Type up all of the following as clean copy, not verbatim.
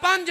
5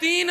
3